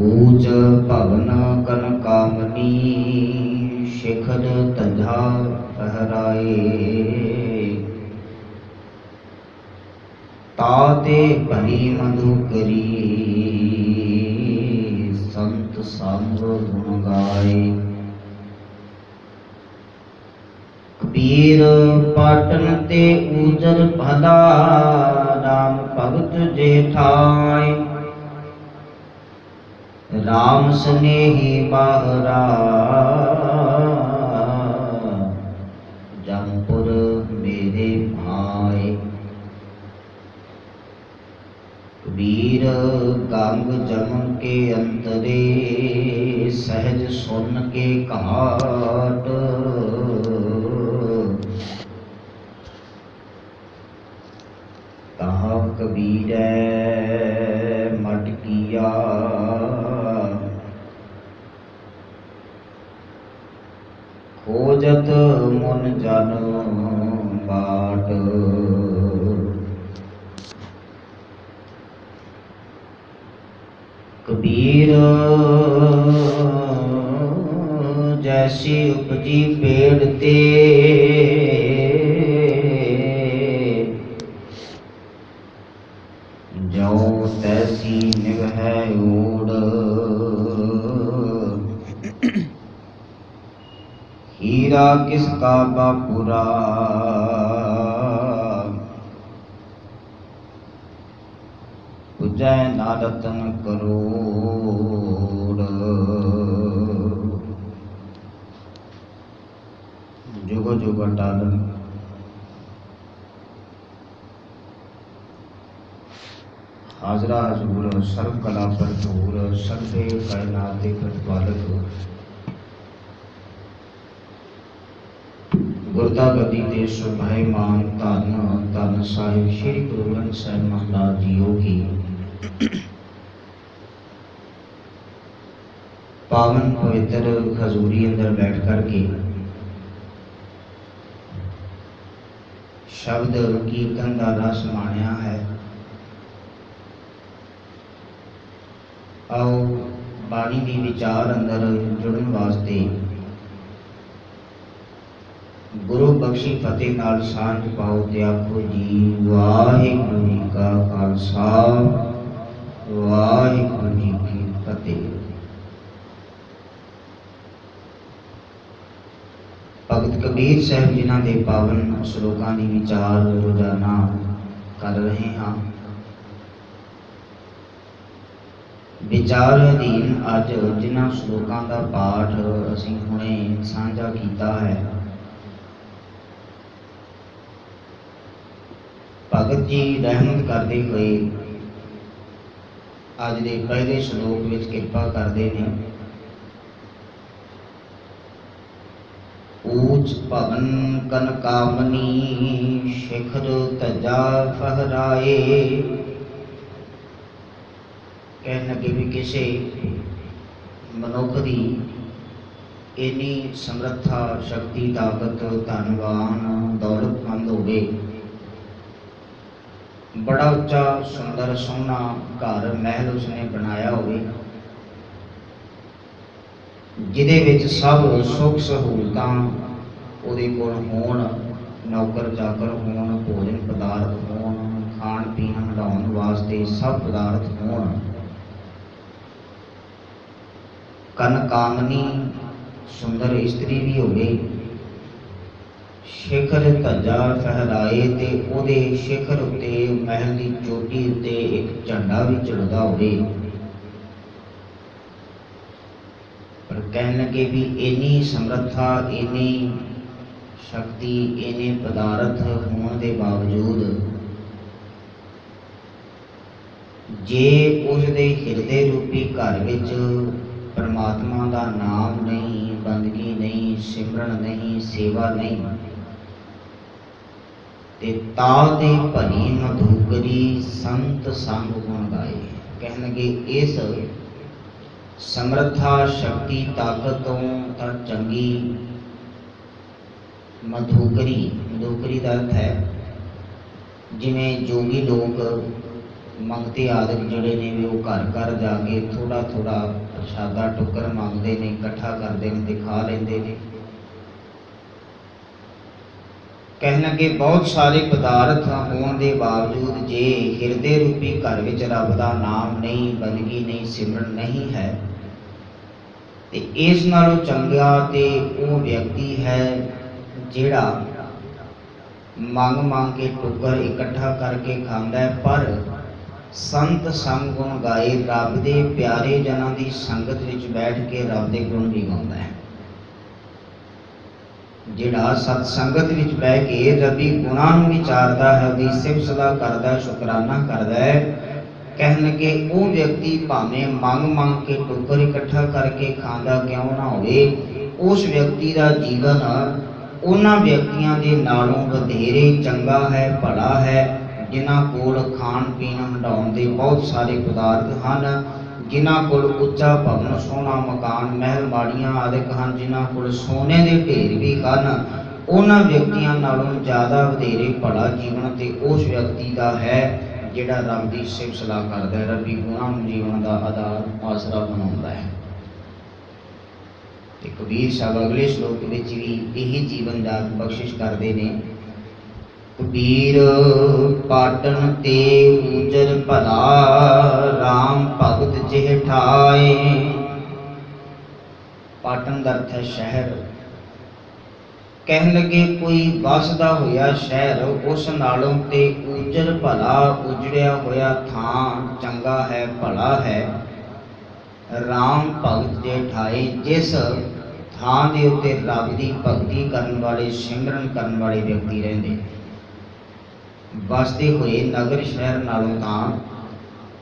ऊज भवन कनकामनी शिखर तजा फहराए। ताते भरी मधुकरी संत संग गुण गाए। कबीर पाटन ते ऊजर भला राम भगत जेठाय। राम स्नेही बाहरा जमपुर मेरे भाई। कबीर गंग जम के अंतरे सहज सुन के घाट। कहा कबीर मट किया खोजत मुन जन बाट। कबीर जैसी उपजी पेड़ ते जो तैसी निवह ओड़। हीरा किसका बापुरा पूजै ना रतन करोड़। जुगो जुग अटल हाजरा हजूर सर्व कला भरपूर सर्वे कायनात के प्रतिपालक गुरता गति ते सुभाईमान धन धन साहिब श्री गुरु ग्रंथ साहिब महाराज जीओ की पावन पवित्र हजूरी अंदर बैठ कर के शब्द कीर्तन का रस माणिया है। आओ बाणी के विचार अंदर जुड़न वास्ते गुरु बख्शी फतेह नाल सांझ पाओ ते आखो जी वाहिगुरू जी का खालसा वाहिगुरू जी की फतेह। भगत कबीर साहब जिन्हां दे पावन श्लोकां दी विचार रोजाना कर रहे हाँ। विचार अधीन अज जिन्हां श्लोकां दा पाठ असीं हुणे साझा कीता है। भगत जी रहमत करते हुए अज के पहले श्लोक में कृपा करते हैं। ऊच भवन कनकामनी शिखर तजा फहराए। कहने लगे भी किसी मनुख की इन्नी समर्था शक्ति ताकत धनवान दौलतमंद होवे बड़ा उच्चा सुंदर सोहना घर महल उसने बनाया होवे जिदे विच सब सुख सहूलतां उहदे कोल होण नौकर चाकर होण भोजन पदार्थ होण खाण पीण हंडाउण वास्ते सब पदार्थ होण। कनकामनी सुंदर इस्त्री भी होवे शिखर धजा फहराए ते ओदे शिखर उत्ते महल की चोटी उत्ते एक झंडा भी चढ़दा होवे। पर कहने लगे भी इन्नी समर्था इन्नी शक्ति इन्ने पदार्थ होने के बावजूद जे उसके हिरदे रूपी घर विच परमात्मा का नाम नहीं बंदगी नहीं सिमरन नहीं सेवा नहीं ते ताते भरी मधुकरी संत संग गुण गाए। कहने लगे इस समर्था शक्ति ताकत तो चंगी मधुकरी मधुकरी का अर्थ है जिमें जोगी लोग मंगते आदि जोड़े ने भी वो घर घर जाके थोड़ा थोड़ा प्रसादा टुकर मंगते हैं, इकट्ठा करते हैं, खा लेंगे ने। कहने लगे बहुत सारे पदार्थ होने के बावजूद जे हिरदे रूपी घर विच रब दा नाम नहीं, बंदगी नहीं, सिमरन नहीं है, ते इस नालों चंगा ते वो व्यक्ति है जिहड़ा मंग मंग के टुकर इकट्ठा करके खांदा है, पर संत संग गुण गाए रब दे प्यारे जनां दी संगत विच बैठ के रब दे गुण भी गाउंदा है। जिहड़ा सत्संगत विच बैठ के रबी गुणां नूं विचारदा है, उहदी सिफत सलाह करदा है, शुकराना करदा है, कहण लगे वो व्यक्ति भावें मंग मंग के टुकर इकट्ठा करके खांदा क्यों ना होवे, उस व्यक्ति का जीवन उन्हां व्यक्तियों के नालों वधेरे चंगा है, भला है, जिन्हां कोल खाण पीण हंडाउण दे बहुत सारे पदार्थ हैं, जिन्हां कोल उच्चा भवन सोहना मकान महल माड़ियां आदि हैं, जिन्हां कोल सोने के ढेर भी हैं, उन्हां व्यक्तियों नालों ज़्यादा वधेरे भला जीवन ते उस व्यक्ति का है जिहड़ा रब की सिफत सलाह करदा है, रबी गुणां नूं जीवन का आधार आसरा बनाउंदा है। ते कबीर साहब अगले श्लोक विच भी यही जीवन जात बख्शिश करते हैं। कबीर पाटन ते ऊजर भला, राम भगत जिह ठाए। पाटन का अर्थ है शहर। कहन लगे कोई वसदा होया शहर, उस नालों ते ऊजर भला, उजड़िया होया थां चंगा है, भला है। राम भगत जे ठाए, जिस थां दे उत्ते रब दी भगती करन वाले, सिमरन करन वाले व्यक्ति रहिंदे। बसते हुए नगर शहर नालों तां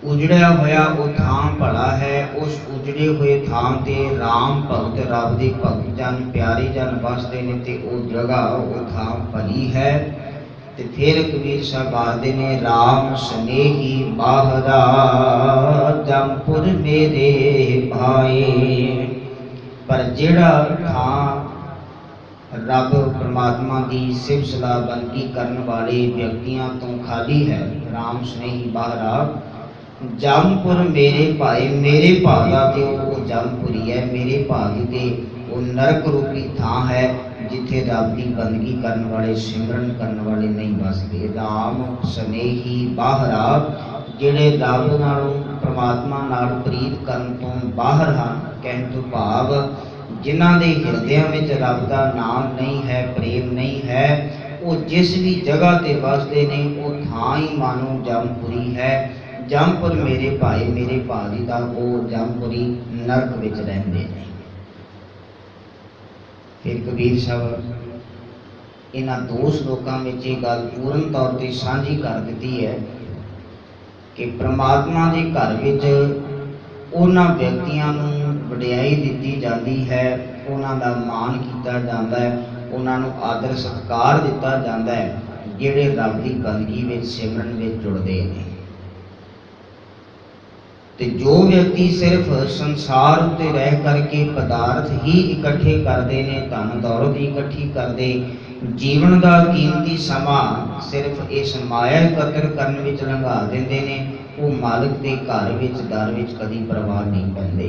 उजड़िया होया वो थां भला है। उस उजड़े हुए थां ते राम भगत रब दे भगत जन प्यारे जन बसते ने, ते वो जगह वो थां भली है। ते फिर कबीर साहब आखदे ने, राम स्नेही बाहरा, जमपुर मेरे भाई। पर जिहड़ा थां रब परमात्मा की सिफत सलाह बंदगी करने वाले व्यक्तियों तो खाली है, राम स्नेही बाहरा, जमपुर मेरे भाई, मेरे भाव का तो वो जमपुरी है, मेरे भाव की तो वो नरक रूपी थां है, जिथे रब की बंदगी करने वाले, सिमरन करने वाले नहीं बसते। राम स्नेही बाहरा, जिहड़े रब नालों परमात्मा नाल प्रीत करन तो बाहर हैं, कहण तो भाव जिन्हां दे हिरदियां विच रब दा नाम नहीं है, प्रेम नहीं है, वो जिस भी जगह ते बसते ने वो थां ही मानो जमपुरी है। जमपुर मेरे भाई, मेरे भाजी का वो जमपुरी नरक विच रहिंदे ने। फिर कबीर साहब इन्हां दो श्लोकां विच ये गल पूर्ण तौर पर साझी कर दी है कि परमात्मा के घर विच उन्हां व्यक्तियों नूं वडियाई दी जाती है, उन्हां दा मान किया जाता है, उन्हां नूं आदर सत्कार दिता जाता है, जिहड़े रब की बंदगी विच सिमरन विच जुड़दे ने। ते जो व्यक्ति सिर्फ संसार उत्ते रह करके पदार्थ ही इकट्ठे करते हैं, धन दौलत इकट्ठी करते, जीवन का कीमती समा सिर्फ इस माया एकत्र करने विच लंघा देंदे ने, वो मालिक के घर विच दर विच कदी प्रवाह नहीं पैंदे।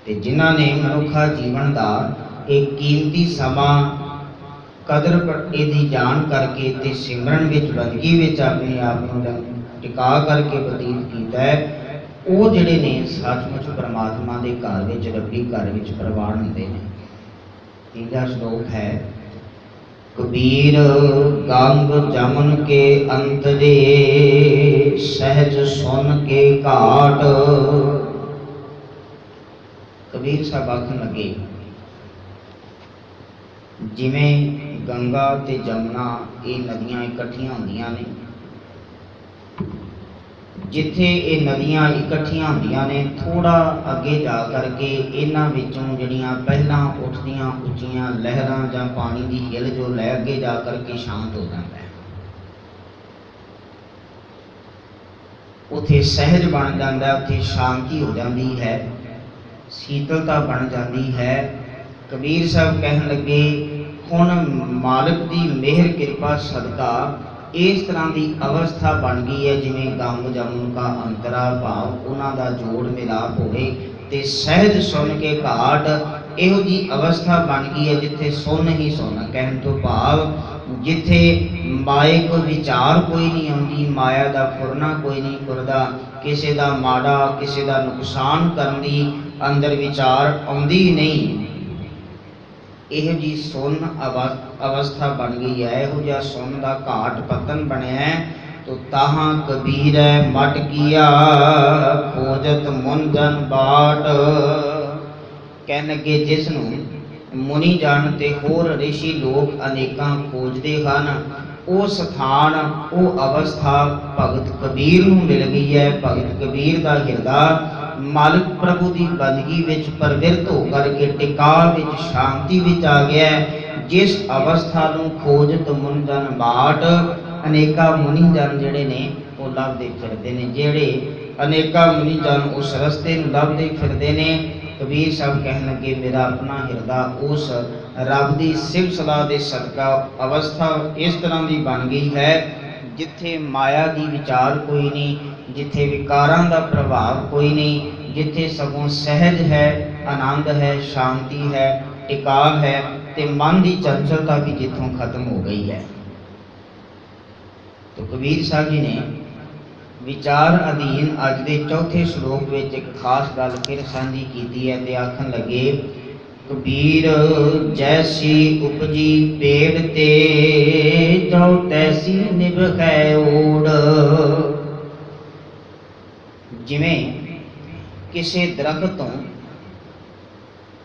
ते जिन्हां ने मनुखा जीवन का एक कीमती समा कदर इहदी जान करके ते सिमरन विच बंदगी विच अपने आप नूं टिका करके बतीत किया है, वो जिहड़े ने सचमुच परमात्मा के घर विच, रब्बी घर विच प्रवान हुंदे ने। तीजा श्लोक है, कबीर गंग जमन के अंतरे, सहज सुन के घाट। कबीर साहब आखन लगे जिवें गंगा ते जमुना ये नदियां इकट्ठियां होंदियां ने, जिथे ये नदियां इकट्ठियां होंदियां ने, थोड़ा अगे जा करके इन्हां विचों जिहड़ियां पहलां उठदियां उच्चियां लहरां जां पानी की हिल जो लै अगे जा करके शांत हो जाता है, उत्थे सहज बन जाता है, उत्थे शांति हो जाती है, शीतलता बन जाती है। कबीर साहब कहन लगे हुण मालिक की मेहर कृपा सदका इस तरह की अवस्था बन गई है जिमें गंग जमुन का अंतरा भाव उन्हां दा जोड़ मिलाप होवे ते सहज सुन के घाट। इहो जी अवस्था बन गई है जिथे सुन ही सुन, कहण तो भाव जिथे माइक विचार कोई नहीं आउंदी, माया दा फुरना कोई नहीं फुरदा, किसी दा माड़ा किसी दा नुकसान करन दी अंदर विचार आउंदी नहीं। इहो जी सुन अवस्था बन गई है, इहो जिहा सुन का घाट पतन बनया। तो ताहां कबीर मट किया खोजत मुंजन बाट। कहन लगे जिसनों मुनि जन ते होर ऋषि लोग अनेकां खोजते हैं, वो स्थान वो अवस्था भगत कबीर नूं मिल गई है। भगत कबीर का हिरदा मालिक प्रभु की बंदगी विच प्रवृत्त होकर के टिका विच शांति विच आ गया। जिस अवस्था नूं खोजत मुंजन बाट, अनेका मुनि जन जिहड़े ने वो लभदे फिरदे ने, जिहड़े अनेका मुनि जन उस रस्ते नूं लभदे फिरदे ने। कबीर साहब कहन लगे मेरा अपना हिरदा उस रब की सिफ सलाह के सदका अवस्था इस तरह की बन गई है जिथे माया की विचार कोई नहीं, जिथे विकारां का प्रभाव कोई नहीं, जिथे सगों सहज है, आनंद है, शांति है, टिका है, ते मन की चंचलता भी जिथों खत्म हो गई है। तो कबीर साहब जी ने विचार अधीन अज के चौथे श्लोक में एक खास गल फिर साझी की है ते आखन लगे कबीर जैसी उपजी पेड़ ते जो तैसी निभै ओड़। जिमें किसी दरख्त तो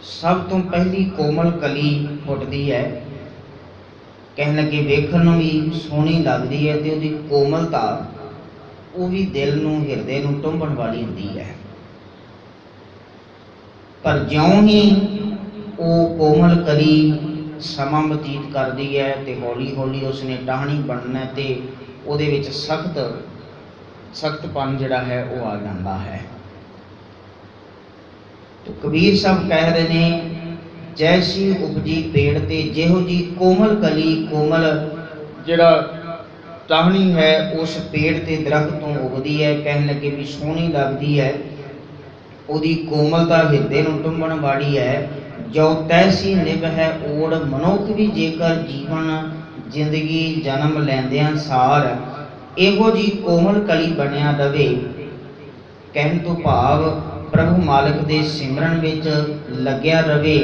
सब तो पहली कोमल कली फुटती है, कहन लगे वेखण नूं भी सोहनी लगती है, तो उसकी कोमलता वो भी दिल नूं हिरदे नूं टुंबण वाली होंदी है। पर ज्यों ही वो कोमल कली समा बतीत करती है तो हौली हौली उसने टहनी बनना ते उहदे विच सख्तपन जिहड़ा है वो आ जाता है। तो कबीर साहब कह रहे हैं जैसी उपजी पेड़ ते जिहो जी कोमल कली कोमल जिहड़ा टहनी है उस पेड़ ते दरख्त तो उगती है, कहने लगे भी सोहनी लगती है, उहदी कोमलता हिरदे नूं टुंबण वाली है। जो तैसी निभ है ओड़, मनुख भी जेकर जीवन जिंदगी जन्म लैंदियां सार इहो जी कोमल कली बनिया रवे। कहण तो भाव प्रभु मालिक दे सिमरन विच लग्या रवे।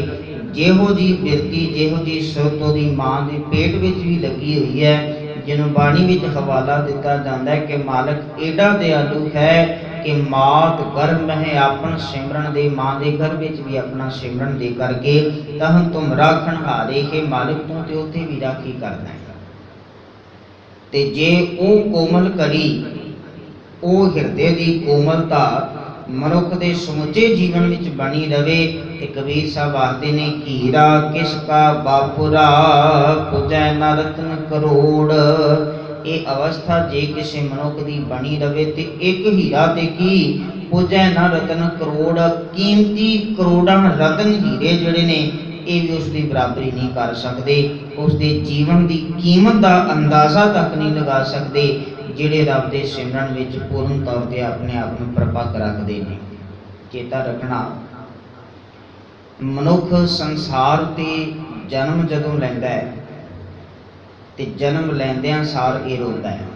जिहो जी बिरती जिहो जी सुरत उहदी मां दे पेट विच भी लगी हुई है, जिन्हों बाणी विच हवाला दिता जाता है कि मालिक एडा दयालु है कि मात गर्भ में अपन सिमरन दे, मां दे गर्भ विच भी अपना सिमरन दे करके तहन तुम राखण हारे के मालिक तू ते उत्थे भी राखी करदा है। ते जे ओ कोमल कली ओ हिरदे दी कोमलता मनुख दे समुचे जीवन विच बनी रवे ते कबीर साहब आखदे ने हीरा किसका बापुरा पुजै न रतन करोड़। ये अवस्था जे किसी मनुख दी बनी रवे ते एक हीरा ते की पुजै न रतन करोड़, कीमती करोड़ां रतन हीरे जिहड़े ने ये भी उसकी बराबरी नहीं कर सकते, उसके जीवन की कीमत का अंदाजा तक नहीं लगा सकते जिहड़े रब के सिमरन विच पूर्ण तौर पर अपने आप को प्रपक रखते हैं। चेता रखना मनुख संसार ते जन्म जदों लैंदा है ते जन्म लैंदियां सार ये रोंदा है।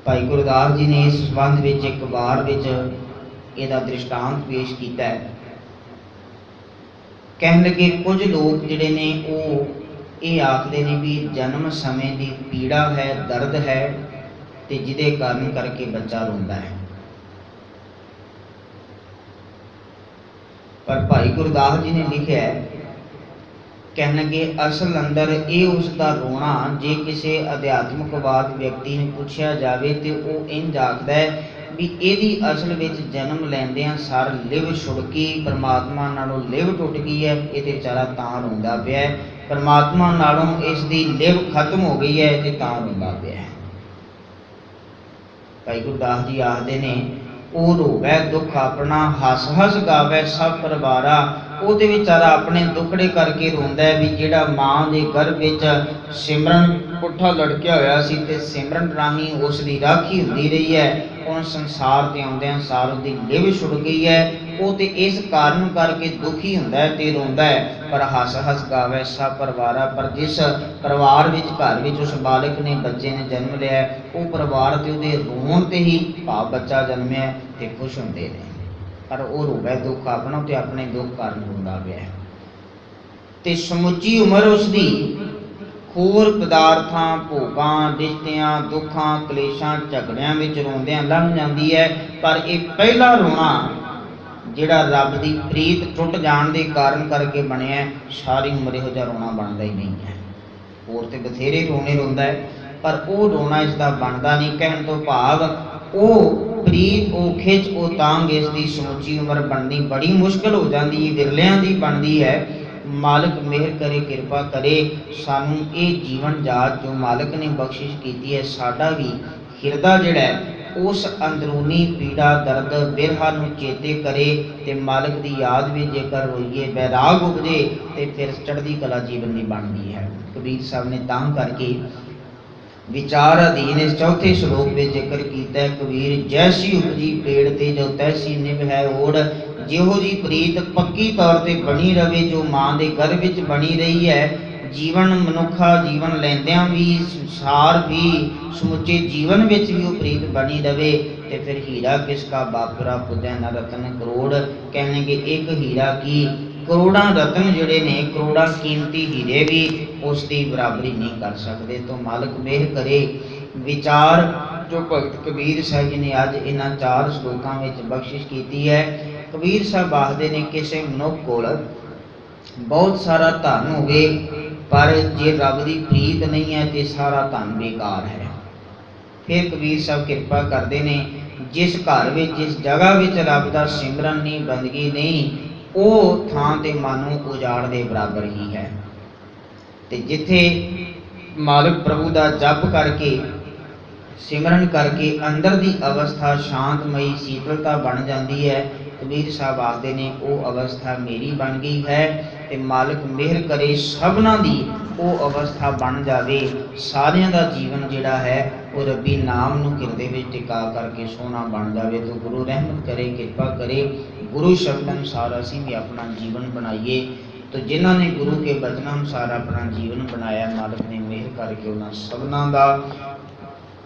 भाई गुरदास जी ने इस संबंध विच एक वार विच इहदा दृष्टांत पेश किया है। कहन लगे कुछ लोग जिहड़े ने वो ये आखते ने भी जन्म समय की पीड़ा है, दर्द है ते जिहदे कारण करके बच्चा रोंदा है। पर भाई गुरदास जी ने लिखा है, कहने लगे असल अंदर ये उसका रोना जे किसी अध्यात्मकवाद व्यक्ति ने पूछा जाए तो वह इंज आखदा है भी यदी असल विच जन्म लैंदियां सार लिव छुड़की परमात्मा नालों लिव टुट गई है, ये तो बेचारा तां रोंदा पिया है, परमात्मा नालों इसकी लिव खत्म हो गई है तो तां रोंदा पिया है। भाई गुरदास जी आखदे ने ओ रोवै दुख अपना हस हस गावै सब परवारा, ਉਹ ਤੇ ਵਿਚਾਰਾ ਆਪਣੇ ਦੁੱਖੜੇ ਕਰਕੇ ਰੋਂਦਾ ਹੈ ਵੀ ਜਿਹੜਾ ਮਾਂ ਦੇ ਗਰਭ ਵਿੱਚ ਸਿਮਰਨ ਪੁੱਠਾ ਲੜਕਿਆ ਹੋਇਆ ਸੀ ਤੇ ਸਿਮਰਨ ਰਾਹੀਂ ਉਸ ਦੀ ਰਾਖੀ ਹੁੰਦੀ ਰਹੀ ਹੈ, ਹੁਣ ਸੰਸਾਰ ਤੇ ਆਉਂਦਿਆਂ ਸਾਰ ਉਹਦੀ ਲਿਵ ਛੁੱਟ ਗਈ ਹੈ। ਉਹ ਤੇ ਇਸ ਕਾਰਨ ਕਰਕੇ ਦੁਖੀ ਹੁੰਦਾ ਹੈ ਤੇ ਰੋਂਦਾ ਹੈ, ਪਰ ਹੱਸ ਹੱਸ ਗਾਵੇ ਸਭ ਪਰਿਵਾਰਾ। ਪਰ ਜਿਸ ਪਰਿਵਾਰ ਵਿੱਚ ਘਰ ਵਿੱਚ ਉਸ ਬਾਲਕ ਨੇ ਬੱਚੇ ਨੇ ਜਨਮ ਲਿਆ, ਉਹ ਪਰਿਵਾਰ ਤੇ ਉਹਦੇ ਰੋਣ ਤੇ ਹੀ ਭਾਵ ਬੱਚਾ ਜਨਮਿਆ ਤੇ ਖੁਸ਼ ਹੁੰਦੇ ਨੇ, ਪਰ ਉਹ ਰੋਵੇ ਦੁੱਖ ਆਪਣਾ ਤੇ ਆਪਣੇ ਦੁੱਖ ਕਾਰਨ ਰੋਂਦਾ ਪਿਆ ਤੇ ਸਮੁੱਚੀ ਉਮਰ ਉਸਦੀ ਹੋਰ ਪਦਾਰਥਾਂ ਭੋਗਾਂ ਰਿਸ਼ਤਿਆਂ ਦੁੱਖਾਂ ਕਲੇਸ਼ਾਂ ਝਗੜਿਆਂ ਵਿੱਚ ਰੋਂਦਿਆਂ ਲੰਘ ਜਾਂਦੀ ਹੈ। ਪਰ ਇਹ ਪਹਿਲਾ ਰੋਣਾ ਜਿਹੜਾ ਰੱਬ ਦੀ ਪ੍ਰੀਤ ਟੁੱਟ ਜਾਣ ਦੇ ਕਾਰਨ ਕਰਕੇ ਬਣਿਆ, ਸਾਰੀ ਉਮਰ ਇਹੋ ਜਿਹਾ ਰੋਣਾ ਬਣਦਾ ਹੀ ਨਹੀਂ ਹੈ। ਹੋਰ ਤੇ ਬਥੇਰੇ ਰੋਣੇ ਰੋਂਦਾ ਹੈ, ਪਰ ਉਹ ਰੋਣਾ ਇਸ ਦਾ ਬਣਦਾ ਨਹੀਂ। ਕਹਿਣ ਤੋਂ ਭਾਵ ਉਹ ਪ੍ਰੀਤ ਉਹ ਖਿੱਚ ਉਹ ਤਾਂਗ ਇਸ ਦੀ ਸਮੁੱਚੀ ਉਮਰ ਬਣਨੀ ਬੜੀ ਮੁਸ਼ਕਿਲ ਹੋ ਜਾਂਦੀ ਹੈ, ਵਿਰਲਿਆਂ ਦੀ ਬਣਦੀ ਹੈ। ਮਾਲਕ ਮਿਹਰ ਕਰੇ ਕਿਰਪਾ ਕਰੇ ਸਾਨੂੰ ਇਹ ਜੀਵਨ ਜਾਤ ਜੋ ਮਾਲਕ ਨੇ ਬਖਸ਼ਿਸ਼ ਕੀਤੀ ਹੈ, ਸਾਡਾ ਵੀ ਹਿਰਦਾ ਜਿਹੜਾ ਹੈ ਉਸ ਅੰਦਰੂਨੀ ਪੀੜਾ ਦਰਦ ਬਿਰਹਾ ਨੂੰ ਚੇਤੇ ਕਰੇ ਤੇ ਮਾਲਕ ਦੀ ਯਾਦ ਵਿੱਚ ਜੇਕਰ ਰੋਈਏ ਬੈਰਾਗ ਉਪਜੇ ਤੇ ਫਿਰ ਚੜ੍ਹਦੀ ਕਲਾ ਜੀਵਨ ਦੀ ਬਣਦੀ ਹੈ। ਕਬੀਰ ਸਾਹਿਬ ਨੇ ਤਾਂ ਕਰਕੇ ਵਿਚਾਰ ਅਧੀਨ ਇਸ ਚੌਥੇ ਸ਼ਲੋਕ ਵਿੱਚ ਜ਼ਿਕਰ ਕੀਤਾ ਹੈ, ਕਬੀਰ ਜੈਸੀ ਉਪਜੀ ਪੇੜ ਤੇ ਜੋ ਤੈਸੀ ਨਿਭ ਹੈ ਓੜ। ਜਿਹੋ ਜੀ ਪ੍ਰੀਤ ਪੱਕੀ ਤੌਰ ਤੇ ਬਣੀ ਰਵੇ ਜੋ ਮਾਂ ਦੇ ਗਰਭ ਵਿੱਚ ਬਣੀ ਰਹੀ ਹੈ, ਜੀਵਨ ਮਨੁੱਖਾ ਜੀਵਨ ਲੈਂਦਿਆਂ ਵੀ ਸੰਸਾਰ ਵੀ ਸਮੁੱਚੇ ਜੀਵਨ ਵਿੱਚ ਵੀ ਉਹ ਪ੍ਰੀਤ ਬਣੀ ਰਵੇ ਤੇ ਫਿਰ ਹੀਰਾ ਕਿਸ ਕਾ ਬਾਪਰਾ ਪੁੱਜੈ ਨ ਰਤਨ ਕਰੋੜ। ਕਹਿਣਗੇ ਇੱਕ ਹੀਰਾ ਕੀ ਕਰੋੜਾਂ ਰਤਨ ਜਿਹੜੇ ਨੇ, ਕਰੋੜਾਂ ਕੀਮਤੀ ਹੀਰੇ ਵੀ ਉਸ ਦੀ ਬਰਾਬਰੀ ਨਹੀਂ ਕਰ ਸਕਦੇ। ਤੋਂ ਮਾਲਕ ਮਿਹਰ ਕਰੇ। ਵਿਚਾਰ ਜੋ ਭਗਤ ਕਬੀਰ ਸਾਹਿਬ ਜੀ ਨੇ ਅੱਜ ਇਹਨਾਂ 4 ਸ਼ਲੋਕਾਂ ਵਿੱਚ ਬਖਸ਼ਿਸ਼ ਕੀਤੀ ਹੈ। ਕਬੀਰ ਸਾਹਿਬ ਆਖਦੇ ਨੇ ਕਿਸੇ ਮਨੁੱਖ ਕੋਲ ਬਹੁਤ ਸਾਰਾ ਧਨ ਹੋਵੇ, ਪਰ ਜੇ ਰੱਬ ਦੀ ਪ੍ਰੀਤ ਨਹੀਂ ਹੈ ਤੇ ਸਾਰਾ ਧਨ ਬੇਕਾਰ ਹੈ। ਫਿਰ ਕਬੀਰ ਸਾਹਿਬ ਕਿਰਪਾ ਕਰਦੇ ਨੇ, ਜਿਸ ਘਰ ਵਿੱਚ ਜਿਸ ਜਗ੍ਹਾ ਵਿੱਚ ਰੱਬ ਦਾ ਸਿਮਰਨ ਨਹੀਂ ਬੰਦਗੀ ਨਹੀਂ, ਉਹ ਥਾਂ ਤੇ ਮਾਨੋ ਉਜਾੜ ਦੇ ਬਰਾਬਰ ਹੀ ਹੈ। ਤੇ ਜਿੱਥੇ ਮਾਲਕ ਪ੍ਰਭੂ ਦਾ ਜਪ ਕਰਕੇ ਸਿਮਰਨ ਕਰਕੇ ਅੰਦਰ ਦੀ ਅਵਸਥਾ ਸ਼ਾਂਤਮਈ ਸੀਤਲਤਾ ਬਣ ਜਾਂਦੀ ਹੈ, ਕਬੀਰ ਸਾਹਿਬ ਆਖਦੇ ਨੇ ਉਹ ਅਵਸਥਾ ਮੇਰੀ ਬਣ ਗਈ ਹੈ ਤੇ ਮਾਲਕ ਮਿਹਰ ਕਰੇ ਸਭਨਾਂ ਦੀ ਉਹ ਅਵਸਥਾ ਬਣ ਜਾਵੇ। ਸਾਰਿਆਂ ਦਾ ਜੀਵਨ ਜਿਹੜਾ ਹੈ ਉਹ ਰੱਬੀ ਨਾਮ ਨੂੰ ਹਿਰਦੇ ਵਿੱਚ ਟਿਕਾ ਕਰਕੇ ਸੋਹਣਾ ਬਣ ਜਾਵੇ। ਤਾਂ ਗੁਰੂ ਰਹਿਮਤ ਕਰੇ ਕਿਰਪਾ ਕਰੇ, ਗੁਰੂ ਸ਼ਬਦ ਅਨੁਸਾਰ ਅਸੀਂ ਵੀ ਆਪਣਾ ਜੀਵਨ ਬਣਾਈਏ। तो जिन्होंने गुरु के बचन अनुसार अपना जीवन बनाया, मालिक ने मेहर करके उन्होंने सबना का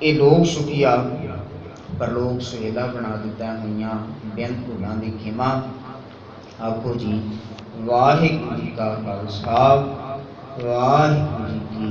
ये लोग सुखिया परलोक सुहेला बना दिता हुई बेअंत भुलों की खिमा। आखो जी वाहिगुरू जी का खालसा वाहिगुरू जी की